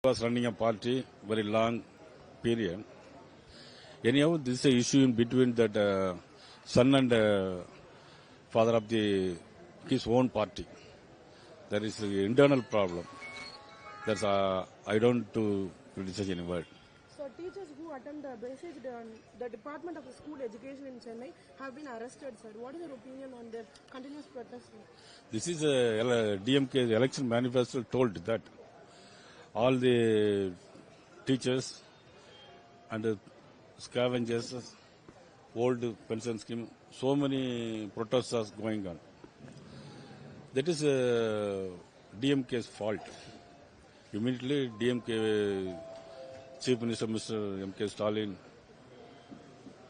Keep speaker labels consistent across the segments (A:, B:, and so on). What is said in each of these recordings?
A: Was running a party very long period. Anyhow, this is a issue in between that son and father of his own party. There is an internal problem. That's I don't to criticize any word.
B: So teachers who attend the Department of School Education in Chennai have been arrested, sir. What is your opinion on the continuous protest?
A: This is a DMK election manifesto told that all the teachers and scavengers, old pension scheme, so many protests are going on. That is DMK's fault. Immediately DMK Chief Minister Mr. M.K. Stalin,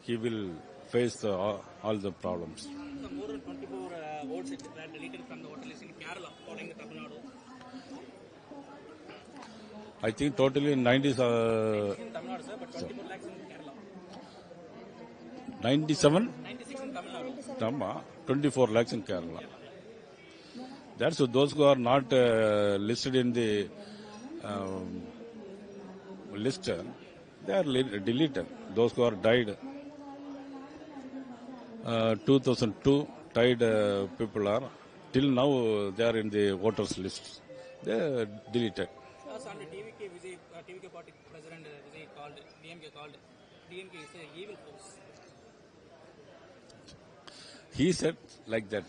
A: he will face all the problems.
C: More than 24 votes deleted from the voter list in Kerala following the Tamil Nadu.
A: I think totally 90.
C: In Tamil Nadu, sir, but 24 lakhs in Kerala.
A: 97?
C: 96 in Tamil Nadu.
A: 24 lakhs in Kerala. That's those who are not listed in the list, they are deleted. Those who are died, 2002 died people are, till now they are in the voters list. They are deleted.
C: Sunday, TVK party president Vijay called DMK is an evil force.
A: He said like that.